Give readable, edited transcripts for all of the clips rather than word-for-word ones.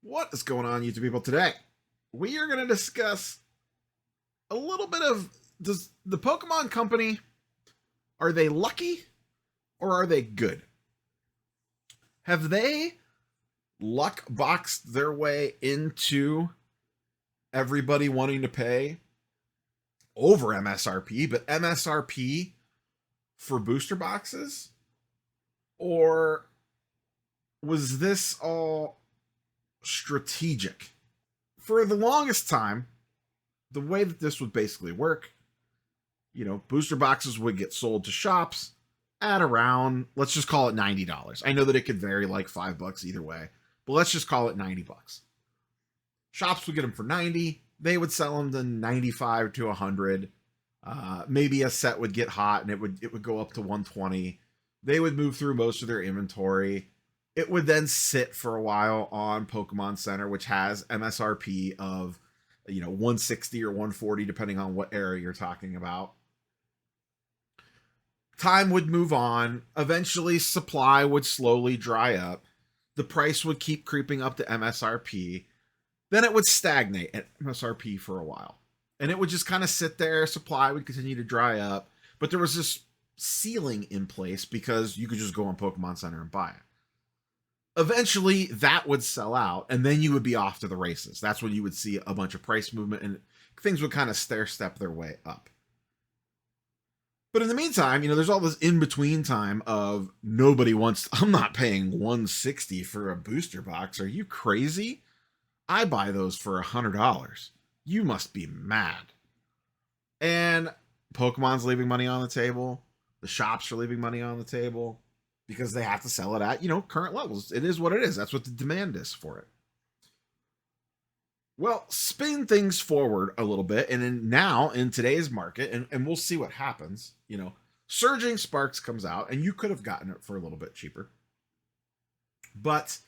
What is going on, YouTube people? Today, we are going to discuss a little bit of, does the Pokemon Company, are they lucky or are they good? Have they luck boxed their way into everybody wanting to pay over MSRP, but MSRP for booster boxes? Or was this all strategic? For the longest time, the way that this would basically work, booster boxes would get sold to shops at around, let's just call it $90. I know that it could vary like $5 either way, but let's just call it $90. Shops would get them for 90. They would sell them to 95 to 100. Maybe a set would get hot and it would go up to 120. They would move through most of their inventory. It would then sit for a while on Pokemon Center, which has MSRP of 160 or 140, depending on what area you're talking about. Time would move on. Eventually, supply would slowly dry up. The price would keep creeping up to MSRP. Then it would stagnate at MSRP for a while. And it would just kind of sit there. Supply would continue to dry up. But there was this ceiling in place because you could just go on Pokemon Center and buy it. Eventually, that would sell out, and then you would be off to the races. That's when you would see a bunch of price movement, and things would kind of stair-step their way up. But in the meantime, there's all this in-between time of nobody wants... I'm not paying $160 for a booster box. Are you crazy? I buy those for $100. You must be mad. And Pokemon's leaving money on the table. The shops are leaving money on the table because they have to sell it at, current levels. It is what it is. That's what the demand is for it. Well, spin things forward a little bit, and now in today's market, and we'll see what happens, Surging Sparks comes out, and you could have gotten it for a little bit cheaper. But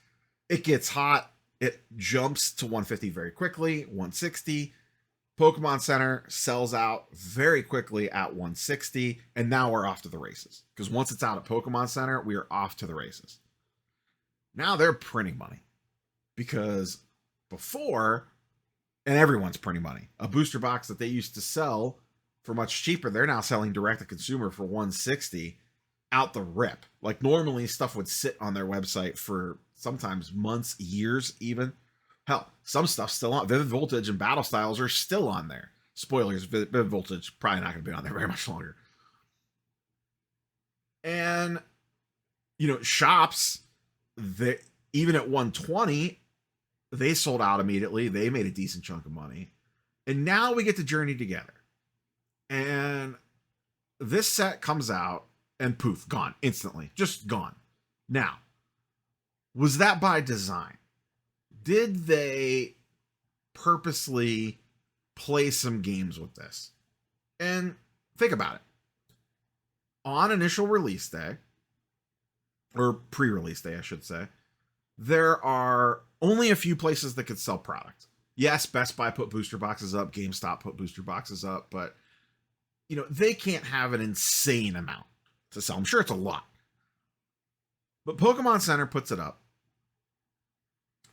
it gets hot. It jumps to 150 very quickly, 160. Pokemon Center sells out very quickly at 160, and now we're off to the races. Because once it's out at Pokemon Center, we are off to the races. Now they're printing money. Because before, and everyone's printing money, a booster box that they used to sell for much cheaper, they're now selling direct to consumer for 160 out the rip. Like normally stuff would sit on their website for sometimes months, years even. Hell, some stuff's still on. Vivid Voltage and Battle Styles are still on there. Spoilers, Vivid Voltage probably not going to be on there very much longer. And, shops, even at 120, they sold out immediately. They made a decent chunk of money. And now we get to journey together. And this set comes out and poof, gone instantly. Just gone. Now, was that by design? Did they purposely play some games with this? And think about it. On initial release day, or pre-release day, I should say, there are only a few places that could sell product. Yes, Best Buy put booster boxes up, GameStop put booster boxes up, but, they can't have an insane amount to sell. I'm sure it's a lot. But Pokemon Center puts it up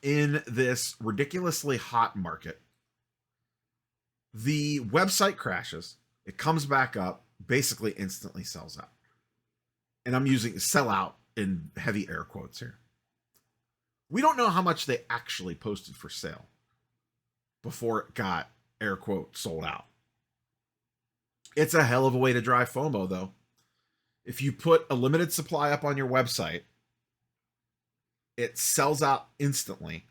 in this ridiculously hot market. The website crashes. It comes back up, basically instantly sells out. And I'm using sell out in heavy air quotes here. We don't know how much they actually posted for sale before it got, air quote, sold out. It's a hell of a way to drive FOMO, though. If you put a limited supply up on your website, it sells out instantly,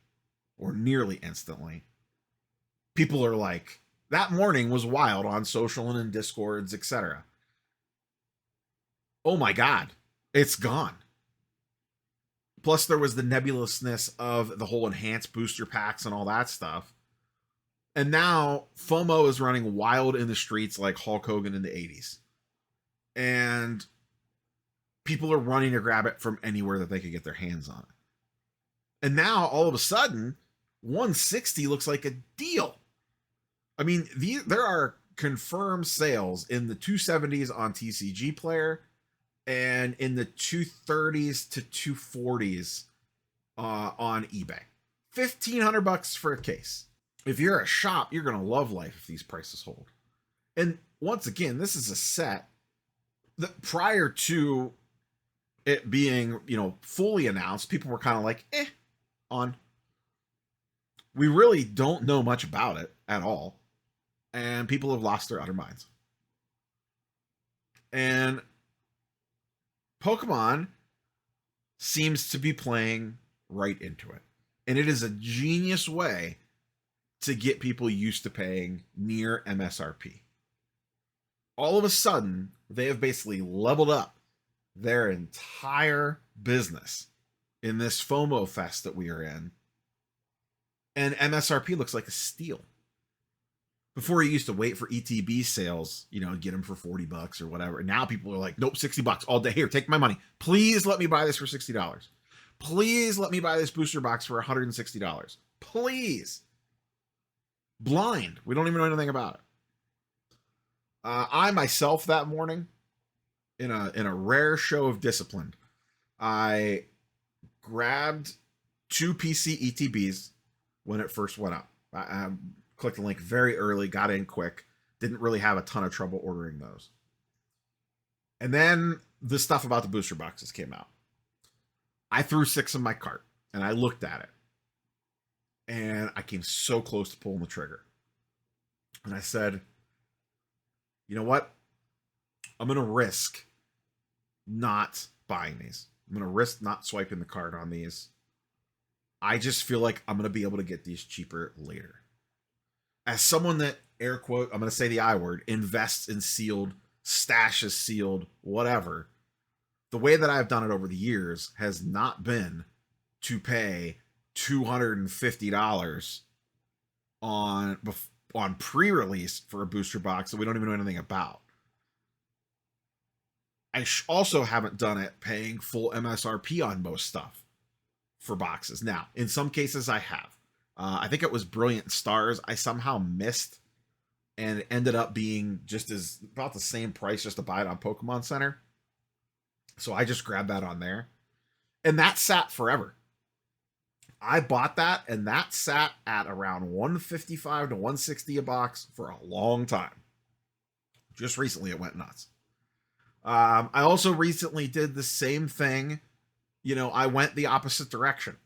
or nearly instantly. People are like, that morning was wild on social and in Discords, etc. Oh my God, it's gone. Plus, there was the nebulousness of the whole enhanced booster packs and all that stuff. And now FOMO is running wild in the streets like Hulk Hogan in the 80s. And people are running to grab it from anywhere that they could get their hands on it. And now, all of a sudden, 160 looks like a deal. I mean, there are confirmed sales in the 270s on TCG Player and in the 230s to 240s on eBay $1,500 for a case. If you're a shop, you're going to love life if these prices hold. And once again, this is a set that prior to it being, fully announced, people were kind of like, on. We really don't know much about it at all. And people have lost their utter minds. And Pokemon seems to be playing right into it. And it is a genius way to get people used to paying near MSRP. All of a sudden, they have basically leveled up their entire business in this FOMO fest that we are in. And MSRP looks like a steal. Before you used to wait for ETB sales, get them for $40 or whatever. And now people are like, nope, $60 all day. Here, take my money. Please let me buy this for $60. Please let me buy this booster box for $160. Please. Blind. We don't even know anything about it. I myself that morning, in a rare show of discipline, I grabbed 2 PC ETBs when it first went up. I clicked the link very early, got in quick, didn't really have a ton of trouble ordering those. And then the stuff about the booster boxes came out. I threw 6 in my cart and I looked at it. And I came so close to pulling the trigger. And I said, you know what? I'm going to risk not buying these. I'm going to risk not swiping the card on these. I just feel like I'm going to be able to get these cheaper later. As someone that, air quote, I'm going to say the I word, invests in sealed, stashes sealed, whatever, the way that I've done it over the years has not been to pay $250 on pre-release for a booster box that we don't even know anything about. I also haven't done it paying full MSRP on most stuff for boxes. Now, in some cases I have. I think it was Brilliant Stars I somehow missed, and it ended up being just about the same price just to buy it on Pokemon Center. So I just grabbed that on there. And that sat forever. I bought that, and that sat at around $155 to $160 a box for a long time. Just recently it went nuts. I also recently did the same thing. I went the opposite direction.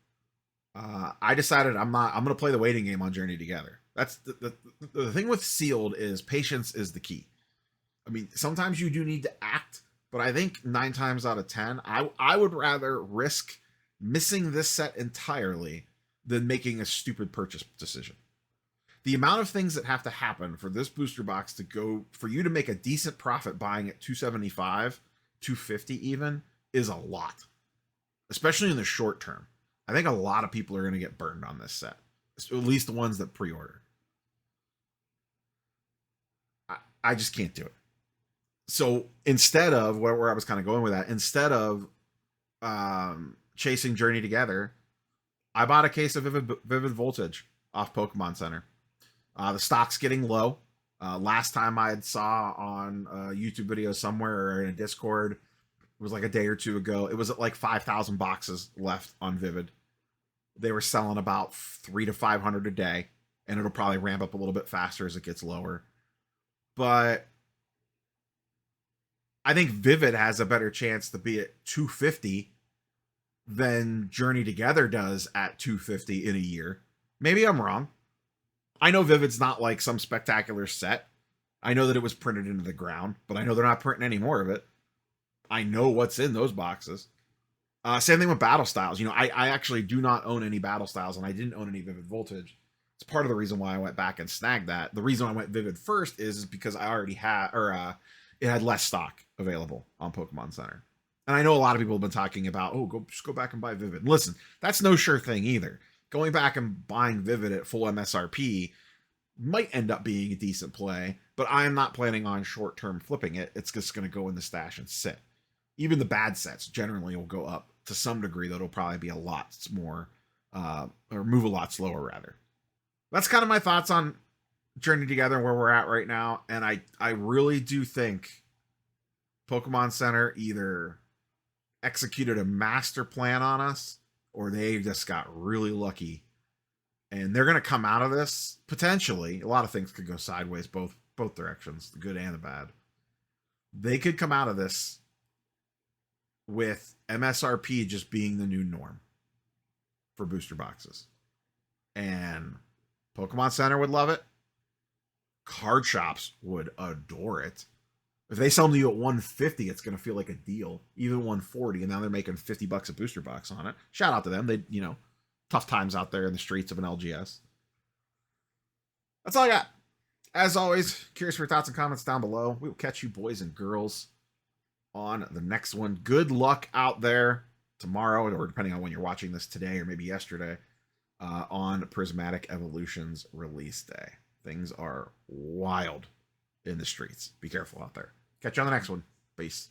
I decided I'm going to play the waiting game on Journey Together. That's the thing with sealed is patience is the key. I mean, sometimes you do need to act, but I think 9 times out of 10, I would rather risk missing this set entirely than making a stupid purchase decision. The amount of things that have to happen for this booster box for you to make a decent profit buying at $275, $250 even, is a lot. Especially in the short term. I think a lot of people are going to get burned on this set. At least the ones that pre-order. I just can't do it. So instead of where I was kind of going with that, instead of chasing Journey Together, I bought a case of Vivid Voltage off Pokemon Center. The stock's getting low. Last time I saw on a YouTube video somewhere or in a Discord, it was like a day or two ago. It was at like 5,000 boxes left on Vivid. They were selling about 300 to 500 a day, and it'll probably ramp up a little bit faster as it gets lower. But I think Vivid has a better chance to be at 250 than Journey Together does at 250 in a year. Maybe I'm wrong. I know Vivid's not like some spectacular set. I know that it was printed into the ground, but I know they're not printing any more of it. I know what's in those boxes. Same thing with Battle Styles. I actually do not own any Battle Styles, and I didn't own any Vivid Voltage. It's part of the reason why I went back and snagged that. The reason I went Vivid first is because I already had, it had less stock available on Pokemon Center. And I know a lot of people have been talking about, just go back and buy Vivid. Listen, that's no sure thing either. Going back and buying Vivid at full MSRP might end up being a decent play, but I am not planning on short-term flipping it. It's just going to go in the stash and sit. Even the bad sets generally will go up to some degree. That'll probably be a lot more, or move a lot slower rather. That's kind of my thoughts on Journey Together and where we're at right now. And I really do think Pokemon Center either executed a master plan on us, or they just got really lucky And they're going to come out of this potentially. A lot of things could go sideways, both directions, the good and the bad. They could come out of this with MSRP just being the new norm for booster boxes. And Pokemon Center would love it. Card shops would adore it. If they sell them to you at $150, it's going to feel like a deal. Even $140, and now they're making $50 a booster box on it. Shout out to them. They, tough times out there in the streets of an LGS. That's all I got. As always, curious for your thoughts and comments down below. We will catch you boys and girls on the next one. Good luck out there tomorrow, or depending on when you're watching this today or maybe yesterday, on Prismatic Evolution's release day. Things are wild in the streets. Be careful out there. Catch you on the next one. Peace.